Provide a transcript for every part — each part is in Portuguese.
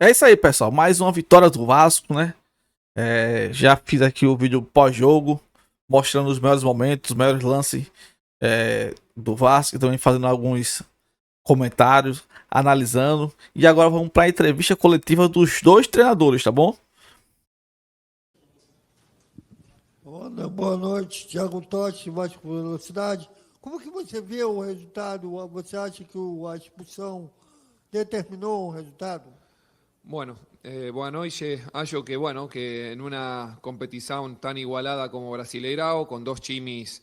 É isso aí, pessoal. Mais uma vitória do Vasco, né? Já fiz aqui o vídeo pós-jogo, mostrando os melhores momentos, os melhores lances do Vasco, e também fazendo alguns comentários, analisando. E agora vamos para a entrevista coletiva dos dois treinadores, tá bom? Boa noite, Thiago Totti, Vasco Velocidade. Como que você vê o resultado? Você acha que a expulsão determinou o resultado? Bueno, boa noite. Acho que bueno, que en una competición tan igualada como Brasileirao, con dos chimis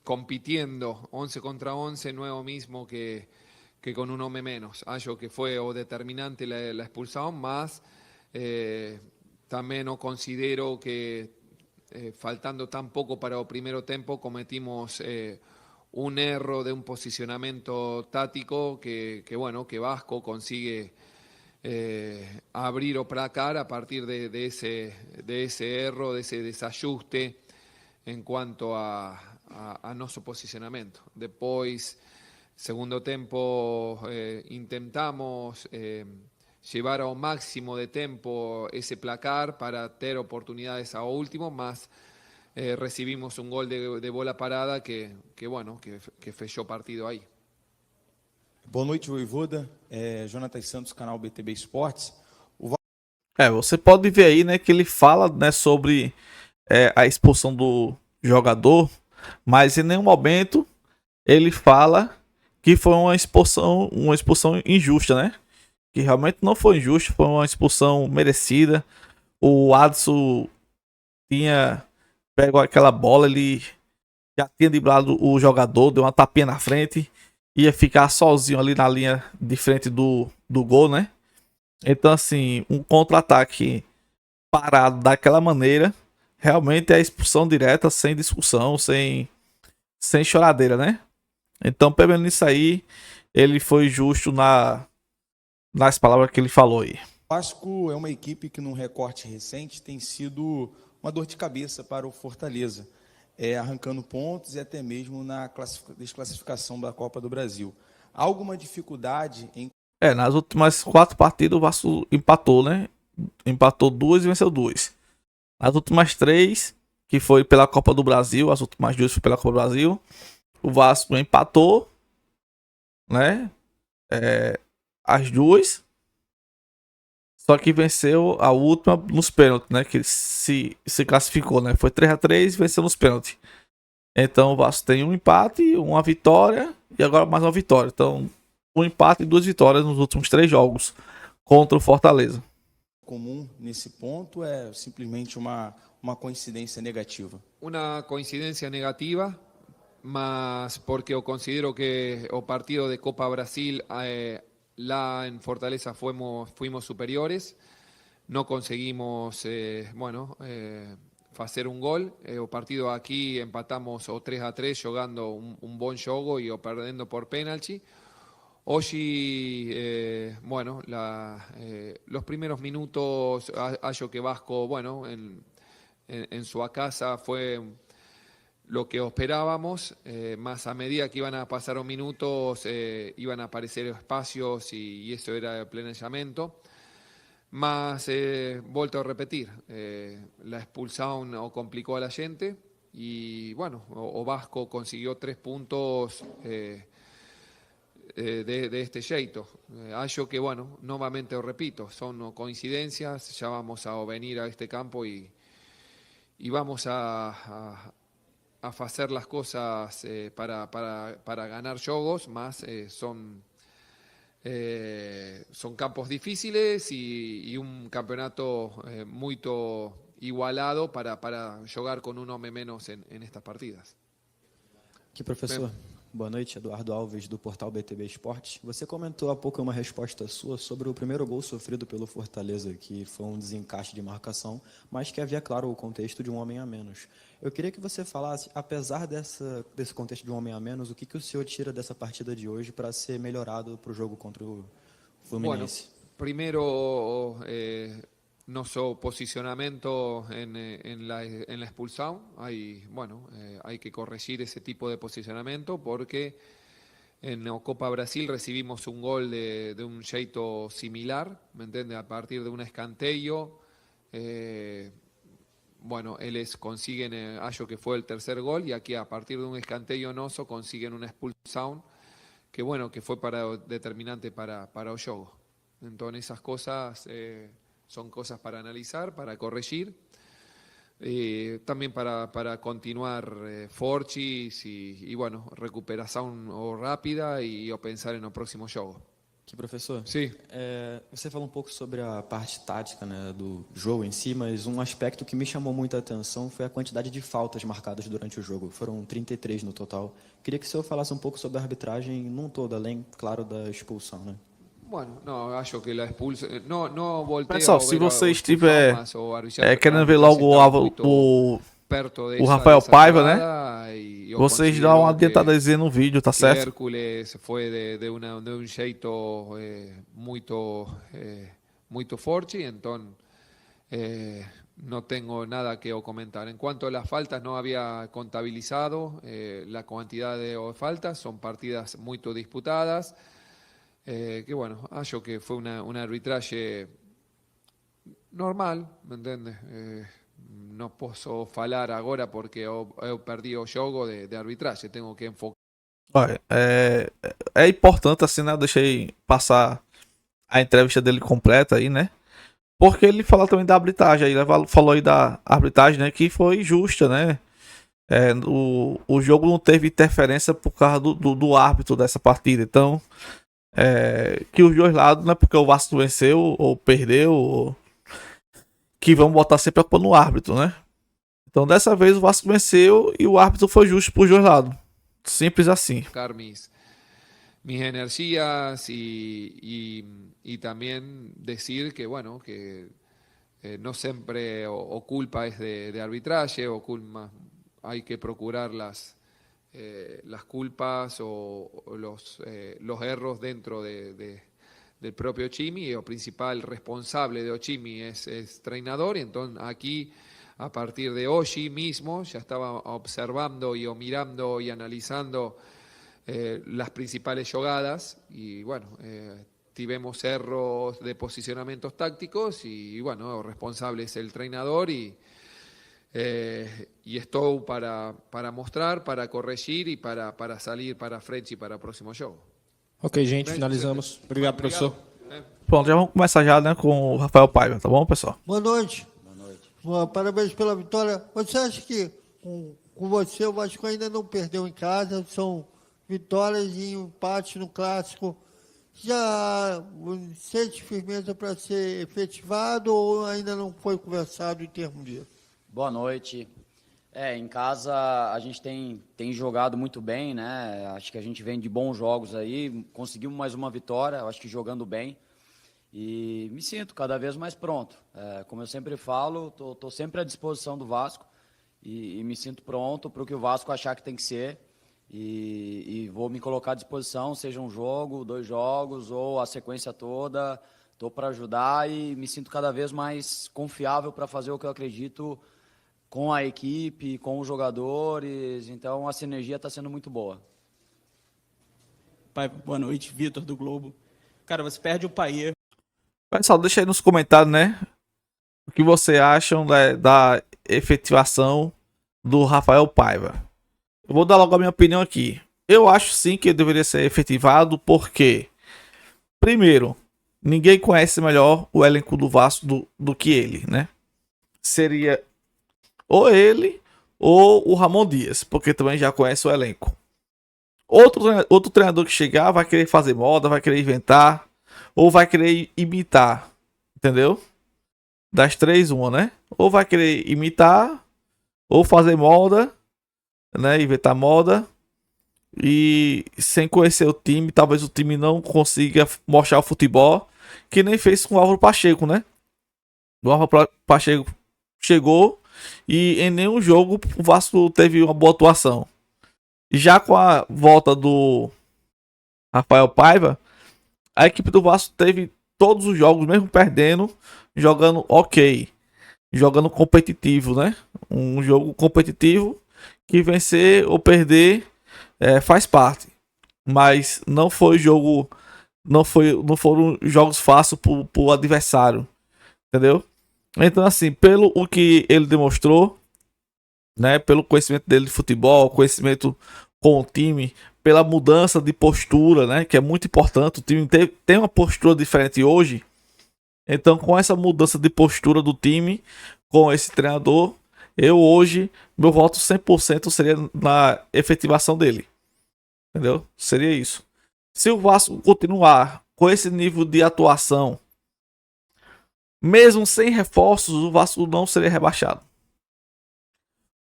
compitiendo 11 contra 11, no es lo mismo que con un hombre menos. Acho que fue o determinante la expulsión, más también no considero que faltando tan poco para el primer tiempo cometimos un error de un posicionamiento táctico bueno, que Vasco consigue abrir o placar a partir de ese error, de ese desajuste en cuanto a nuestro posicionamiento. Después, segundo tiempo, intentamos llevar ao máximo de tiempo ese placar para tener oportunidades a último, más recibimos un gol de bola parada bueno, que fechó partido ahí. Boa noite, Voivoda. Jonatas Santos, canal BTB Esportes. Você pode ver aí, né, que ele fala, né, sobre a expulsão do jogador, mas em nenhum momento ele fala que foi uma expulsão injusta, né? Que realmente não foi injusta, foi uma expulsão merecida. O Adson tinha pegou aquela bola, ele já tinha driblado o jogador, deu uma tapinha na frente, ia ficar sozinho ali na linha de frente do gol, né? Então, assim, um contra-ataque parado daquela maneira, realmente é expulsão direta, sem discussão, sem choradeira, né? Então, pelo menos nisso aí, ele foi justo nas palavras que ele falou aí. O Vasco é uma equipe que, num recorte recente, tem sido uma dor de cabeça para o Fortaleza, arrancando pontos e até mesmo na desclassificação da Copa do Brasil. Há alguma dificuldade em... Nas últimas 4 partidas o Vasco empatou, né? Empatou 2 e venceu 2. Nas últimas 3, que foi pela Copa do Brasil, as últimas 2 foi pela Copa do Brasil, o Vasco empatou, né? As 2. Só que venceu a última nos pênaltis, né? Que se classificou, né? Foi 3-3 e venceu nos pênaltis. Então o Vasco tem um empate, uma vitória e agora mais uma vitória. Então, um empate e 2 vitórias nos últimos 3 jogos contra o Fortaleza. Comum nesse ponto é simplesmente uma coincidência negativa? Una coincidencia negativa, mas porque eu considero que o partido de Copa Brasil lá en Fortaleza fuimos superiores, no conseguimos, hacer un gol. O partido aquí empatamos o 3-3 jugando un buen juego y o perdendo por penalti. Hoy, los primeros minutos, hallo que Vasco, bueno, en su casa fue lo que esperábamos, más a medida que iban a pasar los minutos, iban a aparecer espacios y eso era el planeamiento. Más, vuelto a repetir, la expulsión o complicó a la gente y bueno, o Vasco consiguió 3 puntos de este jeito. Hallo que, bueno, nuevamente os repito, son coincidencias, ya vamos a venir a este campo y vamos a hacer las cosas para ganar jogos, más son campos difíciles y un campeonato muy igualado para jugar con un hombre menos en estas partidas. Aqui, professor. Boa noite, Eduardo Alves, do portal BTB Esportes. Você comentou há pouco uma resposta sua sobre o primeiro gol sofrido pelo Fortaleza, que foi um desencaixe de marcação, mas que havia, claro, o contexto de um homem a menos. Eu queria que você falasse, apesar desse contexto de um homem a menos, o que o senhor tira dessa partida de hoje para ser melhorado para o jogo contra o Fluminense? Bueno, primero nuestro posicionamiento en la expulsión, hay que corregir ese tipo de posicionamiento porque En la Copa Brasil recibimos un gol de un jeito similar, ¿me entiende? A partir de un escanteio. Bueno, ellos consiguen, hallo que fue el tercer gol, y aquí a partir de un escanteio noso consiguen una expulsión que bueno, que fue determinante para o jogo. Entonces esas cosas son cosas para analizar, para corregir, también para continuar fortes y bueno, recuperação rápida e o pensar no próximo jogo. Aqui, professor. Sim. Você falou um pouco sobre a parte tática, né, do jogo em si, mas um aspecto que me chamou muita atenção foi a quantidade de faltas marcadas durante o jogo. Foram 33 no total. Queria que o senhor falasse um pouco sobre a arbitragem num todo, além, claro, da expulsão, né? Bueno, no, acho que la expulsa. No volteo. Pessoal, se você estiver querendo querendo ver logo o Rafael Paiva, né? Vocês dão uma adiantadazinha no vídeo, tá certo? Hércules foi de um jeito muito forte, então no tengo nada que comentar. En cuanto a las faltas, no había contabilizado la cantidad de faltas, son partidas muy disputadas, que bueno, acho que fue un arbitraje normal, ¿me entiendes? No posso falar agora porque eu perdi o jogo de arbitragem, tenho que enfocar. Olha, é importante assim, né? Eu deixei passar a entrevista dele completa aí, né? Porque ele fala também da arbitragem, ele falou aí da arbitragem, né? Que foi justa, né? O jogo não teve interferência por causa do árbitro dessa partida, então que os dois lados, não é porque o Vasco venceu ou perdeu, que vão botar sempre a culpa no árbitro, né? Então dessa vez o Vasco venceu e o árbitro foi justo por dois lados. Simples assim. Mis energías y también decir que bueno, que no siempre o culpa es de arbitraje, o culpa, hay que procurar las culpas o los errores dentro del propio Chimi, y el principal responsable de Ochimi es treinador, y entonces aquí a partir de hoy mismo ya estaba observando y mirando y analizando las principales jugadas, y bueno, tivemos errores de posicionamientos tácticos, y bueno, el responsable es el treinador, y estou para mostrar, para corregir e para salir para frente e para o próximo jogo. Ok, gente, finalizamos. Obrigado, professor. Pronto, já vamos começar já, né, com o Rafael Paiva, tá bom, pessoal? Boa noite. Boa noite. Parabéns pela vitória. Você acha que com você o Vasco ainda não perdeu em casa? São vitórias e empate no clássico. Já sente firmeza para ser efetivado ou ainda não foi conversado em termos disso? Boa noite. Em casa a gente tem jogado muito bem, né? Acho que a gente vem de bons jogos aí, conseguimos mais uma vitória, acho que jogando bem. E me sinto cada vez mais pronto. Como eu sempre falo, tô sempre à disposição do Vasco e me sinto pronto para o que o Vasco achar que tem que ser. E vou me colocar à disposição, seja um jogo, 2 jogos ou a sequência toda. Estou para ajudar e me sinto cada vez mais confiável para fazer o que eu acredito com a equipe, com os jogadores. Então a sinergia está sendo muito boa. Pai, boa noite, Vitor do Globo. Cara, você perde o Paier. Pessoal, deixa aí nos comentários, né? O que vocês acham da efetivação do Rafael Paiva. Eu vou dar logo a minha opinião aqui. Eu acho sim que ele deveria ser efetivado, porque, primeiro, ninguém conhece melhor o elenco do Vasco do que ele, né? Seria ou ele ou o Ramon Dias, porque também já conhece o elenco. Outro treinador que chegar vai querer fazer moda, vai querer inventar, ou vai querer imitar, entendeu? Das 3, uma, né? Ou vai querer imitar, ou fazer moda, né? Inventar moda, e sem conhecer o time, talvez o time não consiga mostrar o futebol, que nem fez com o Álvaro Pacheco, né? O Álvaro Pacheco chegou e em nenhum jogo o Vasco teve uma boa atuação. Já com a volta do Rafael Paiva, a equipe do Vasco teve todos os jogos, mesmo perdendo, jogando ok, jogando competitivo, né? Um jogo competitivo que vencer ou perder faz parte. mas não foi jogo, não foram jogos fáceis pro adversário, entendeu? Então assim, pelo o que ele demonstrou, né, pelo conhecimento dele de futebol, conhecimento com o time, pela mudança de postura, né, que é muito importante. O time tem uma postura diferente hoje. Então, com essa mudança de postura do time, com esse treinador, eu hoje, meu voto 100% seria na efetivação dele. Entendeu? Seria isso. Se o Vasco continuar com esse nível de atuação, mesmo sem reforços, o Vasco não seria rebaixado.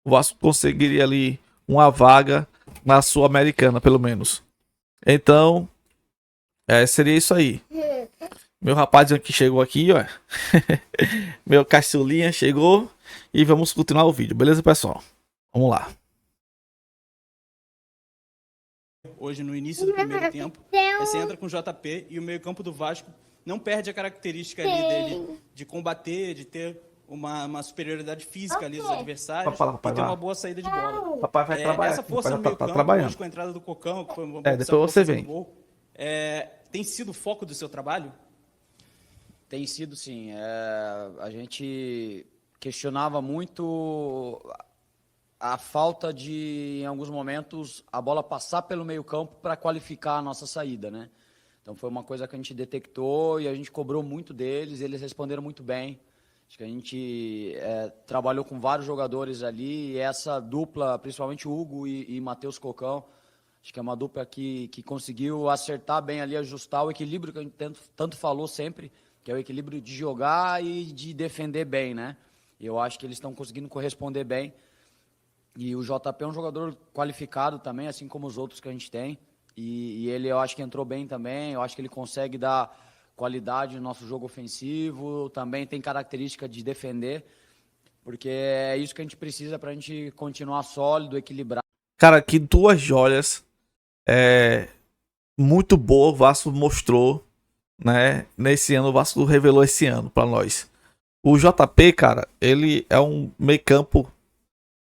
O Vasco conseguiria ali uma vaga na Sul-Americana, pelo menos. Então, seria isso aí. Meu rapaz que chegou aqui, ó. Meu caçulinha chegou. E vamos continuar o vídeo, beleza, pessoal? Vamos lá. Hoje, no início do primeiro tempo, você entra com o JP e o meio-campo do Vasco não perde a característica ali dele de combater, de ter uma superioridade física ali dos adversários Papai, e ter uma boa saída de bola. Papai vai trabalhar. Essa força no meio-campo, hoje com a entrada do Cocão, que foi uma boa depois você vem. gol, tem sido o foco do seu trabalho? Tem sido, sim. A gente questionava muito a falta de, em alguns momentos, a bola passar pelo meio-campo para qualificar a nossa saída, né? Então foi uma coisa que a gente detectou e a gente cobrou muito deles, eles responderam muito bem. Acho que a gente trabalhou com vários jogadores ali e essa dupla, principalmente Hugo e Matheus Cocão, acho que é uma dupla que conseguiu acertar bem ali, ajustar o equilíbrio que a gente tanto falou sempre, que é o equilíbrio de jogar e de defender bem, né? Eu acho que eles estão conseguindo corresponder bem. E o JP é um jogador qualificado também, assim como os outros que a gente tem. E ele, eu acho que entrou bem também. Eu acho que ele consegue dar qualidade no nosso jogo ofensivo. Também tem característica de defender. Porque é isso que a gente precisa para a gente continuar sólido, equilibrado. Cara, que duas joias. Muito boa o Vasco mostrou, né? Nesse ano, o Vasco revelou esse ano para nós. O JP, cara, ele é um meio-campo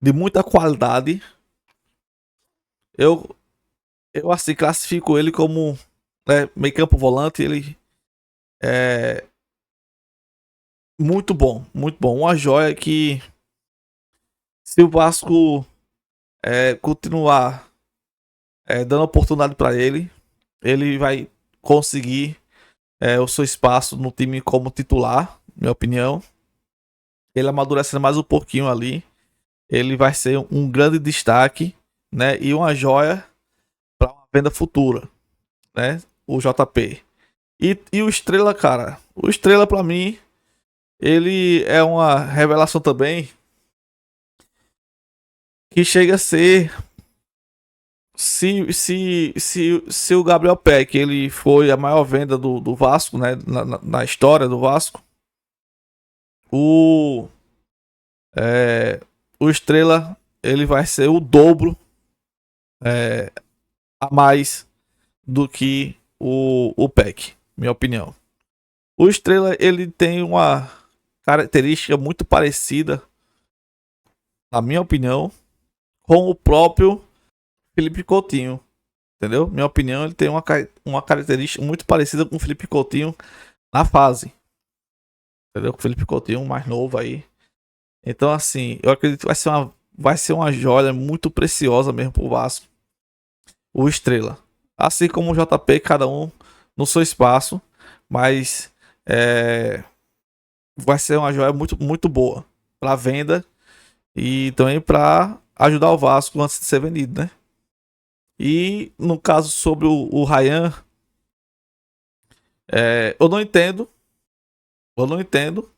de muita qualidade. Eu assim classifico ele como meio-campo volante. Ele é muito bom, muito bom. Uma joia que, se o Vasco continuar dando oportunidade para ele, ele vai conseguir o seu espaço no time como titular, minha opinião. Ele amadurecendo mais um pouquinho ali, ele vai ser um grande destaque, né? E uma joia para uma venda futura, né? O JP. E o Estrela, cara. O Estrela, para mim, ele é uma revelação também. Que chega a ser... Se o Gabriel Peck, ele foi a maior venda do Vasco, né? Na história do Vasco. O Estrela, ele vai ser o dobro a mais do que o Peck, minha opinião. O Estrela, ele tem uma característica muito parecida, na minha opinião, com o próprio Felipe Coutinho, entendeu? Minha opinião, ele tem uma característica muito parecida com o Felipe Coutinho na fase, entendeu? Com o Felipe Coutinho mais novo aí. Então, assim, eu acredito que vai ser uma joia muito preciosa mesmo pro Vasco. O Estrela. Assim como o JP, cada um no seu espaço. Mas vai ser uma joia muito, muito boa para venda. E também para ajudar o Vasco antes de ser vendido, né? E no caso sobre o Ryan, eu não entendo. Eu não entendo.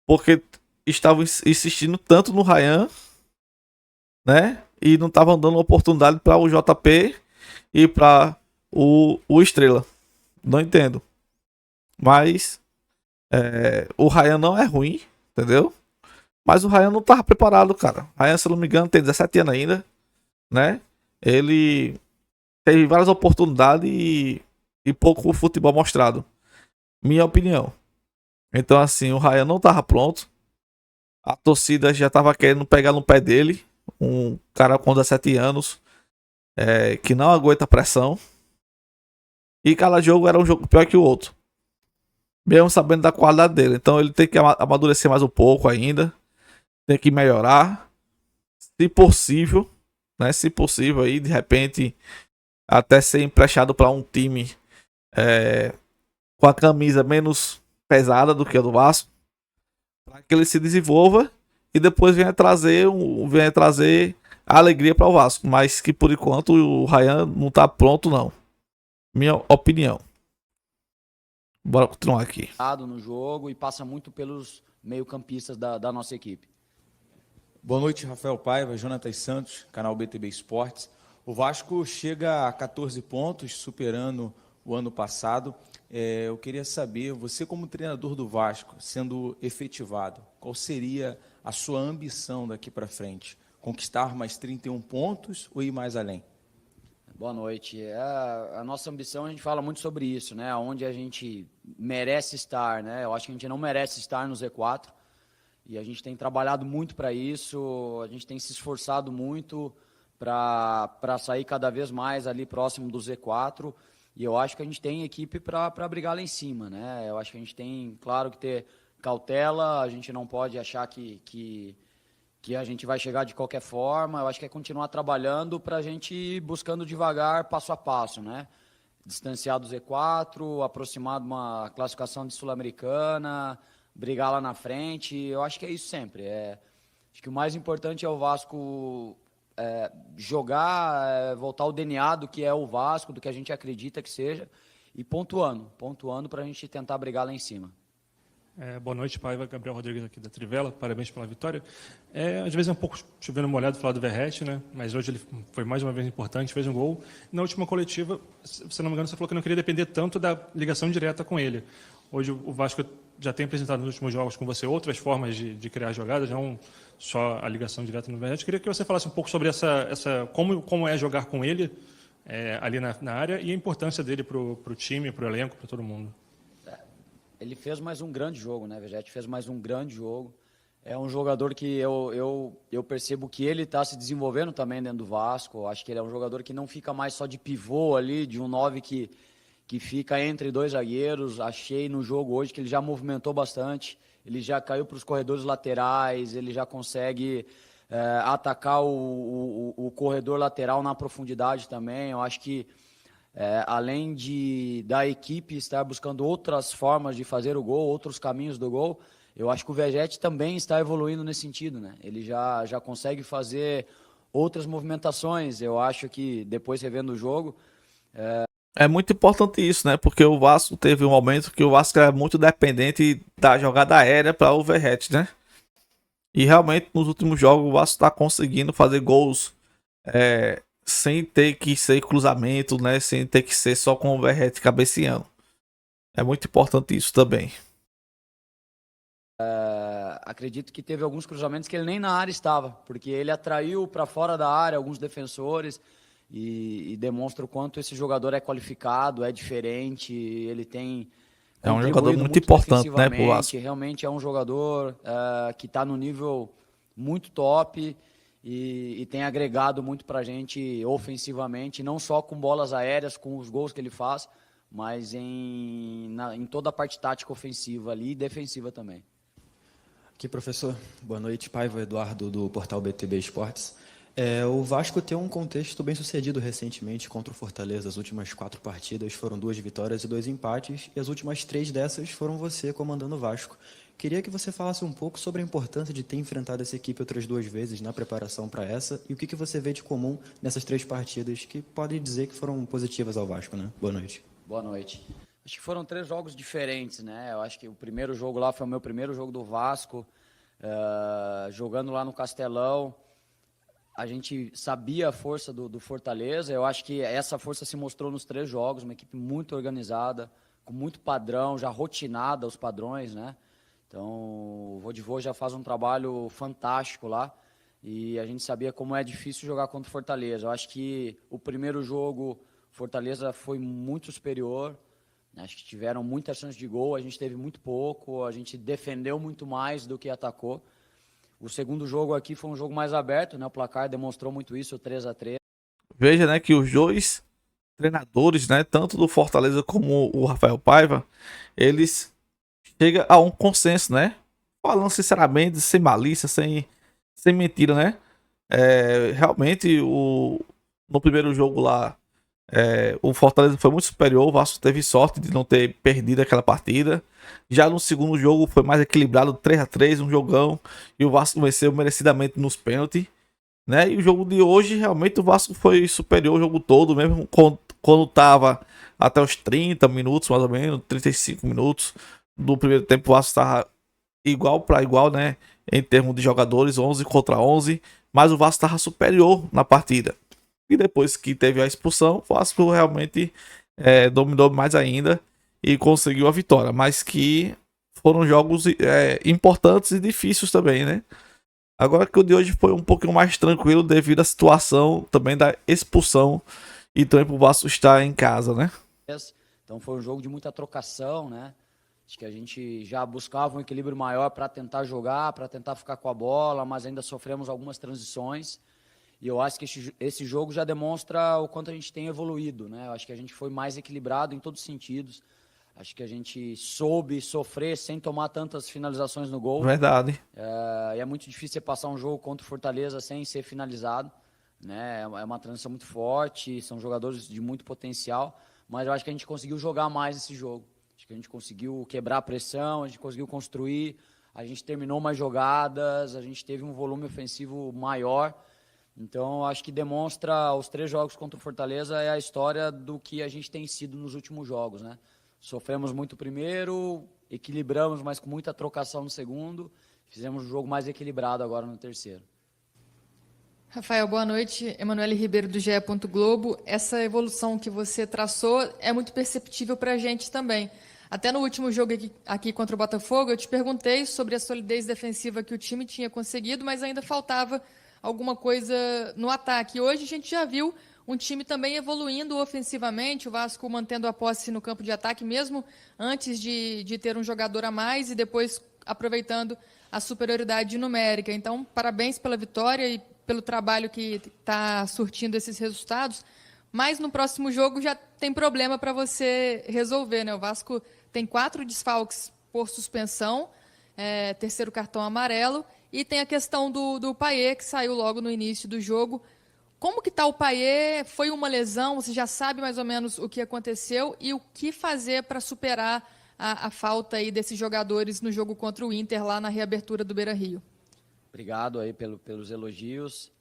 Porque estavam insistindo tanto no Ryan, né? E não estavam dando oportunidade para o JP e para o Estrela. Não entendo. Mas o Ryan não é ruim, entendeu? Mas o Ryan não estava preparado, cara. O Ryan, se não me engano, tem 17 anos ainda, né? Ele teve várias oportunidades e pouco futebol mostrado. Minha opinião. Então, assim, o Ryan não estava pronto. A torcida já estava querendo pegar no pé dele. Um cara com 17 anos que não aguenta pressão, e cada jogo era um jogo pior que o outro. Mesmo sabendo da qualidade dele. Então ele tem que amadurecer mais um pouco ainda. Tem que melhorar. Se possível, né? Se possível aí, de repente, até ser emprestado para um time com a camisa menos pesada do que a do Vasco. Para que ele se desenvolva e depois venha trazer a alegria para o Vasco. Mas que por enquanto o Ryan não tá pronto, não. Minha opinião. Bora continuar aqui. No jogo e passa muito pelos meio-campistas da nossa equipe. Boa noite, Rafael Paiva, Jonatas Santos, canal BTB Esportes. O Vasco chega a 14 pontos, superando o ano passado. Eu queria saber, você como treinador do Vasco, sendo efetivado, qual seria a sua ambição daqui para frente? Conquistar mais 31 pontos ou ir mais além? Boa noite. A nossa ambição, a gente fala muito sobre isso, né? Onde a gente merece estar, né? Eu acho que a gente não merece estar no Z4 e a gente tem trabalhado muito para isso, a gente tem se esforçado muito para sair cada vez mais ali próximo do Z4 e eu acho que a gente tem equipe para brigar lá em cima, né? Eu acho que a gente tem, claro, que ter cautela, a gente não pode achar que a gente vai chegar de qualquer forma. Eu acho que é continuar trabalhando para a gente ir buscando devagar, passo a passo, né? Distanciar do Z4, aproximar de uma classificação de Sul-Americana, brigar lá na frente. Eu acho que é isso sempre. Acho que o mais importante é o Vasco jogar, voltar ao DNA do que é o Vasco, do que a gente acredita que seja, e pontuando para a gente tentar brigar lá em cima. Boa noite, Paiva. Gabriel Rodrigues aqui da Trivela. Parabéns pela vitória. Às vezes é um pouco chovendo molhado falar do Verratti, né? Mas hoje ele foi mais uma vez importante, fez um gol. Na última coletiva, se não me engano, você falou que não queria depender tanto da ligação direta com ele. Hoje o Vasco já tem apresentado nos últimos jogos com você outras formas de criar jogadas, não só a ligação direta no Verratti. Queria que você falasse um pouco sobre como é jogar com ele ali na área e a importância dele para o time, para o elenco, para todo mundo. Ele fez mais um grande jogo, né? Verratti fez mais um grande jogo. É um jogador que eu percebo que ele está se desenvolvendo também dentro do Vasco. Eu acho que ele é um jogador que não fica mais só de pivô ali, de um 9 que fica entre dois zagueiros. Achei no jogo hoje que ele já movimentou bastante. Ele já caiu para os corredores laterais, ele já consegue atacar o corredor lateral na profundidade também. Eu acho que além da equipe estar buscando outras formas de fazer o gol, outros caminhos do gol, eu acho que o Verratti também está evoluindo nesse sentido, né? Ele já consegue fazer outras movimentações. Eu acho que, depois revendo o jogo... É muito importante isso, né? Porque o Vasco teve um momento que o Vasco era muito dependente da jogada aérea para o Verratti, né? E realmente, nos últimos jogos, o Vasco está conseguindo fazer gols... sem ter que ser cruzamento, né? Sem ter que ser só com o Verratti cabeceando. É muito importante isso também. Acredito que teve alguns cruzamentos que ele nem na área estava, porque ele atraiu para fora da área alguns defensores e demonstra o quanto esse jogador é qualificado, é diferente, ele tem... É um jogador muito importante, né, pro Vasco. Realmente é um jogador que está no nível muito top e tem agregado muito para a gente ofensivamente, não só com bolas aéreas, com os gols que ele faz, mas em toda a parte tática ofensiva ali e defensiva também. Aqui, professor. Boa noite, Paiva Eduardo, do portal BTB Esportes. O Vasco tem um contexto bem sucedido recentemente contra o Fortaleza. As últimas 4 partidas foram 2 vitórias e 2 empates, e as últimas 3 dessas foram você comandando o Vasco. Queria que você falasse um pouco sobre a importância de ter enfrentado essa equipe outras 2 vezes na preparação para essa, e o que você vê de comum nessas 3 partidas que podem dizer que foram positivas ao Vasco, né? Boa noite. Boa noite. Acho que foram 3 jogos diferentes, né? Eu acho que o primeiro jogo lá foi o meu primeiro jogo do Vasco, jogando lá no Castelão. A gente sabia a força do Fortaleza. Eu acho que essa força se mostrou nos 3 jogos, uma equipe muito organizada, com muito padrão, já rotinada os padrões, né? Então, o Vodivô já faz um trabalho fantástico lá e a gente sabia como é difícil jogar contra o Fortaleza. Eu acho que o primeiro jogo, Fortaleza foi muito superior, acho que tiveram muitas chances de gol, a gente teve muito pouco, a gente defendeu muito mais do que atacou. O segundo jogo aqui foi um jogo mais aberto, né? O placar demonstrou muito isso, o 3-3. Veja, né, que os dois treinadores, né, tanto do Fortaleza como o Rafael Paiva, eles chegam a um consenso, né? Falando sinceramente, sem malícia, sem mentira, né? Realmente, no primeiro jogo lá, o Fortaleza foi muito superior, o Vasco teve sorte de não ter perdido aquela partida. Já no segundo jogo foi mais equilibrado, 3-3, um jogão, e o Vasco venceu merecidamente nos pênaltis, né? E o jogo de hoje, realmente o Vasco foi superior o jogo todo, mesmo quando tava até os 30 minutos, mais ou menos, 35 minutos do primeiro tempo, o Vasco estava igual para igual, né? Em termos de jogadores, 11 contra 11, mas o Vasco estava superior na partida. E depois que teve a expulsão, o Vasco realmente dominou mais ainda e conseguiu a vitória. Mas que foram jogos importantes e difíceis também, né? Agora que o de hoje foi um pouquinho mais tranquilo devido à situação também da expulsão e também pro Vasco estar em casa, né? Então foi um jogo de muita trocação, né? Acho que a gente já buscava um equilíbrio maior para tentar jogar, para tentar ficar com a bola, mas ainda sofremos algumas transições. E eu acho que esse jogo já demonstra o quanto a gente tem evoluído, né? Eu acho que a gente foi mais equilibrado em todos os sentidos. Acho que a gente soube sofrer sem tomar tantas finalizações no gol. Verdade. E é muito difícil você passar um jogo contra o Fortaleza sem ser finalizado, né? É uma transição muito forte, são jogadores de muito potencial, mas eu acho que a gente conseguiu jogar mais esse jogo. Acho que a gente conseguiu quebrar a pressão, a gente conseguiu construir, a gente terminou mais jogadas, a gente teve um volume ofensivo maior. Então, acho que demonstra os 3 jogos contra o Fortaleza é a história do que a gente tem sido nos últimos jogos, né? Sofremos muito o primeiro, equilibramos, mas com muita trocação no segundo. Fizemos um jogo mais equilibrado agora no terceiro. Rafael, boa noite. Emanuele Ribeiro, do GE. Globo. Essa evolução que você traçou é muito perceptível para a gente também. Até no último jogo aqui contra o Botafogo, eu te perguntei sobre a solidez defensiva que o time tinha conseguido, mas ainda faltava alguma coisa no ataque. Hoje a gente já viu um time também evoluindo ofensivamente, o Vasco mantendo a posse no campo de ataque, mesmo antes de ter um jogador a mais e depois aproveitando a superioridade numérica. Então, parabéns pela vitória e pelo trabalho que está surtindo esses resultados. Mas no próximo jogo já tem problema para você resolver, né? O Vasco tem 4 desfalques por suspensão, terceiro cartão amarelo, e tem a questão do Payet, que saiu logo no início do jogo. Como que está o Payet? Foi uma lesão? Você já sabe mais ou menos o que aconteceu e o que fazer para superar a falta aí desses jogadores no jogo contra o Inter, lá na reabertura do Beira-Rio? Obrigado aí pelos elogios.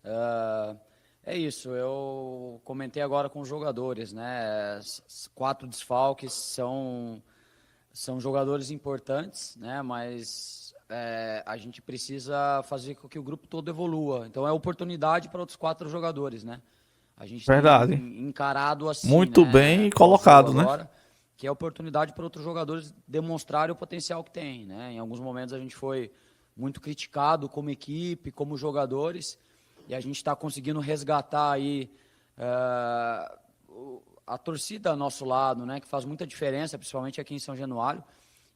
É isso, eu comentei agora com os jogadores, né? 4 desfalques são jogadores importantes, né? Mas a gente precisa fazer com que o grupo todo evolua. Então é oportunidade para outros 4 jogadores, né? A gente Verdade. tem encarado assim, muito né? bem colocado, né? Agora, que é oportunidade para outros jogadores demonstrarem o potencial que tem, né? Em alguns momentos a gente foi muito criticado como equipe, como jogadores, e a gente está conseguindo resgatar aí a torcida ao nosso lado, né? Que faz muita diferença, principalmente aqui em São Januário.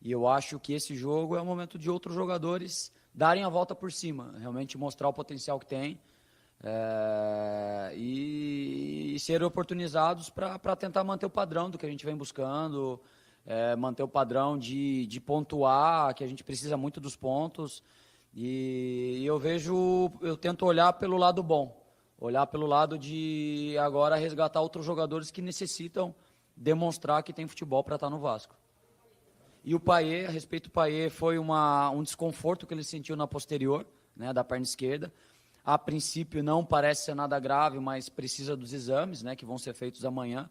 E eu acho que esse jogo é o momento de outros jogadores darem a volta por cima, realmente mostrar o potencial que tem e serem oportunizados para tentar manter o padrão do que a gente vem buscando, manter o padrão de pontuar, que a gente precisa muito dos pontos. E eu tento olhar pelo lado bom, olhar pelo lado de agora resgatar outros jogadores que necessitam demonstrar que tem futebol para estar no Vasco. E o Payet, a respeito do Payet, foi um desconforto que ele sentiu na posterior, né, da perna esquerda. A princípio não parece ser nada grave, mas precisa dos exames, né, que vão ser feitos amanhã.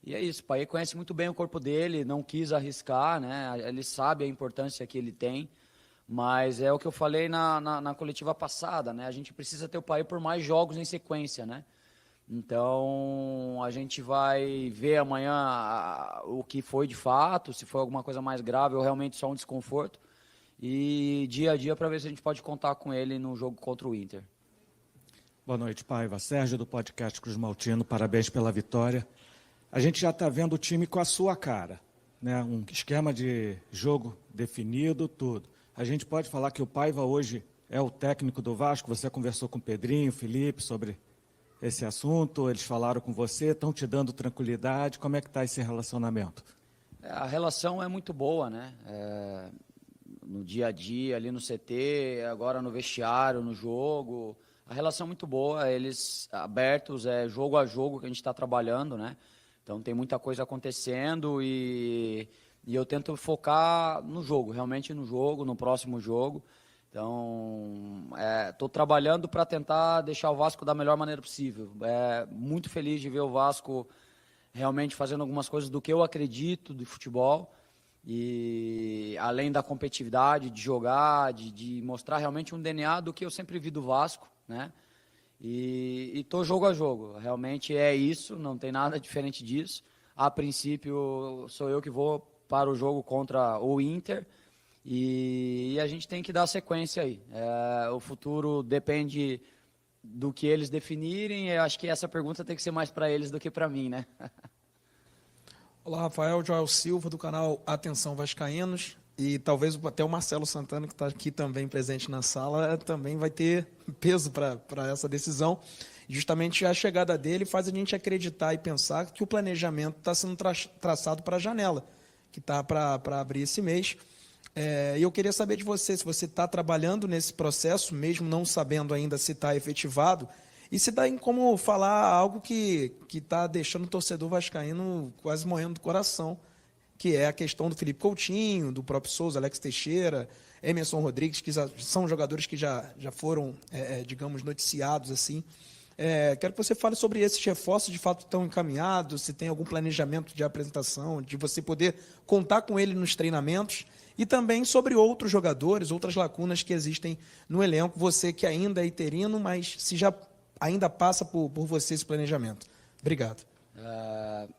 E é isso, o Payet conhece muito bem o corpo dele, não quis arriscar, né, ele sabe a importância que ele tem, mas é o que eu falei na coletiva passada, né, a gente precisa ter o Payet por mais jogos em sequência, né. Então, a gente vai ver amanhã o que foi de fato, se foi alguma coisa mais grave ou realmente só um desconforto. E dia a dia para ver se a gente pode contar com ele no jogo contra o Inter. Boa noite, Paiva. Sérgio, do podcast Cruz Maltino. Parabéns pela vitória. A gente já está vendo o time com a sua cara, né? Um esquema de jogo definido, tudo. A gente pode falar que o Paiva hoje é o técnico do Vasco? Você conversou com o Pedrinho, Felipe, sobre esse assunto? Eles falaram com você? Estão te dando tranquilidade? Como é que está esse relacionamento? A relação é muito boa, né? No dia a dia, ali no CT, agora no vestiário, no jogo. A relação é muito boa, eles abertos, jogo a jogo que a gente está trabalhando, né? Então tem muita coisa acontecendo e eu tento focar no jogo, realmente no jogo, no próximo jogo. Então, estou trabalhando para tentar deixar o Vasco da melhor maneira possível. Muito feliz de ver o Vasco realmente fazendo algumas coisas do que eu acredito do futebol. E além da competitividade, de jogar, de mostrar realmente um DNA do que eu sempre vi do Vasco, né? E tô jogo a jogo. Realmente é isso, não tem nada diferente disso. A princípio, sou eu que vou para o jogo contra o Inter e a gente tem que dar sequência aí. O futuro depende do que eles definirem. Eu acho que essa pergunta tem que ser mais para eles do que para mim, né? Olá, Rafael, Joel Silva, do canal Atenção Vascaínos, e talvez até o Marcelo Santana, que está aqui também presente na sala, também vai ter peso para essa decisão. Justamente a chegada dele faz a gente acreditar e pensar que o planejamento está sendo traçado para a janela, que está para abrir esse mês. E eu queria saber de você, se você está trabalhando nesse processo, mesmo não sabendo ainda se está efetivado, e se dá em como falar algo que está deixando o torcedor vascaíno quase morrendo do coração, que é a questão do Felipe Coutinho, do próprio Souza, Alex Teixeira, Emerson Rodrigues, que são jogadores que já foram, digamos, noticiados assim. Quero que você fale sobre esses reforços, de fato estão encaminhados, se tem algum planejamento de apresentação, de você poder contar com ele nos treinamentos, e também sobre outros jogadores, outras lacunas que existem no elenco, você que ainda é interino, mas se já ainda passa por você esse planejamento. Obrigado.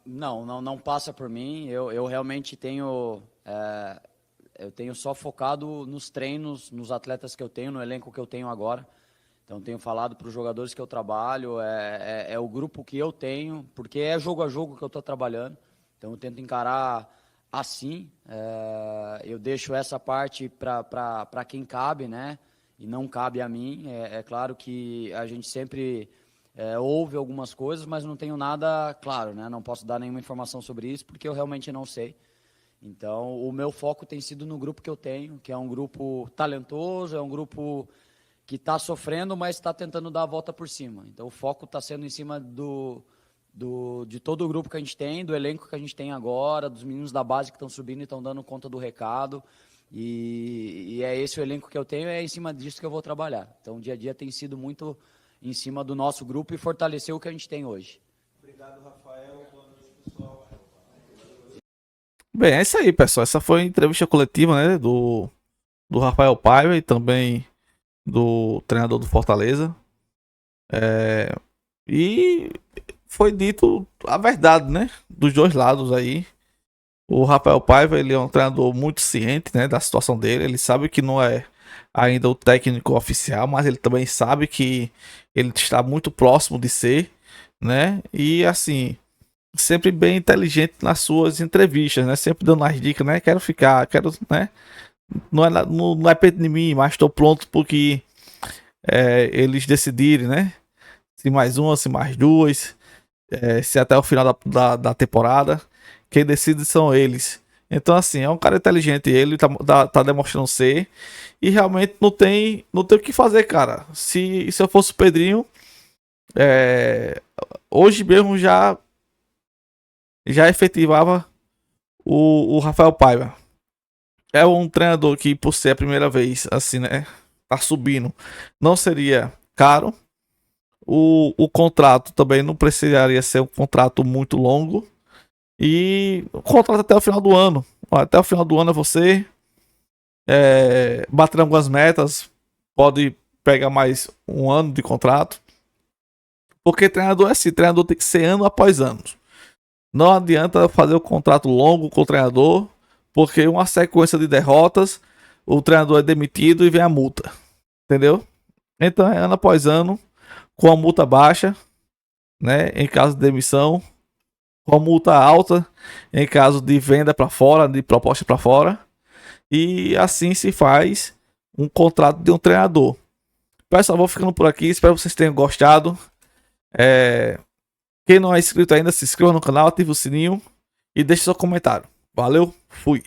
Não passa por mim. Eu realmente tenho só focado nos treinos, nos atletas que eu tenho, no elenco que eu tenho agora. Então tenho falado para os jogadores que eu trabalho, é o grupo que eu tenho, porque é jogo a jogo que eu estou trabalhando. Então eu tento encarar assim. Eu deixo essa parte para quem cabe, né? E não cabe a mim. É claro que a gente sempre ouve algumas coisas, mas não tenho nada claro, né? Não posso dar nenhuma informação sobre isso, porque eu realmente não sei. Então, o meu foco tem sido no grupo que eu tenho, que é um grupo talentoso, é um grupo que está sofrendo, mas está tentando dar a volta por cima. Então, o foco está sendo em cima de todo o grupo que a gente tem, do elenco que a gente tem agora, dos meninos da base que estão subindo e estão dando conta do recado. E é esse o elenco que eu tenho, é em cima disso que eu vou trabalhar. Então, o dia a dia tem sido muito em cima do nosso grupo e fortalecer o que a gente tem hoje. Obrigado, Rafael. Boa noite, pessoal. Bem, é isso aí, pessoal. Essa foi a entrevista coletiva, né, do Rafael Paiva e também do treinador do Fortaleza. E foi dito a verdade, né, dos dois lados aí. O Rafael Paiva, ele é um treinador muito ciente, né, da situação dele. Ele sabe que não é ainda o técnico oficial, mas ele também sabe que ele está muito próximo de ser, né? E assim, sempre bem inteligente nas suas entrevistas, né? Sempre dando as dicas, né? Quero, né? Não é perto de mim, mas estou pronto porque eles decidirem, né? Se mais uma, se mais duas, se até o final da temporada. Quem decide são eles. Então, assim, é um cara inteligente. Ele tá demonstrando ser. E realmente não tem o que fazer, cara. Se eu fosse o Pedrinho, hoje mesmo já efetivava o Rafael Paiva. É um treinador que, por ser a primeira vez, assim, né? Tá subindo. Não seria caro. O contrato também não precisaria ser um contrato muito longo. E o contrato até o final do ano. Até o final do ano você bater algumas metas. Pode pegar mais um ano de contrato. Porque treinador é assim. Treinador tem que ser ano após ano. Não adianta fazer um contrato longo com o treinador. Porque uma sequência de derrotas, o treinador é demitido e vem a multa. Entendeu? Então é ano após ano. Com a multa baixa, né? Em caso de demissão. Com multa alta em caso de venda para fora, de proposta para fora. E assim se faz um contrato de um treinador. Pessoal, vou ficando por aqui. Espero que vocês tenham gostado. Quem não é inscrito ainda, se inscreva no canal, ative o sininho e deixe seu comentário. Valeu, fui!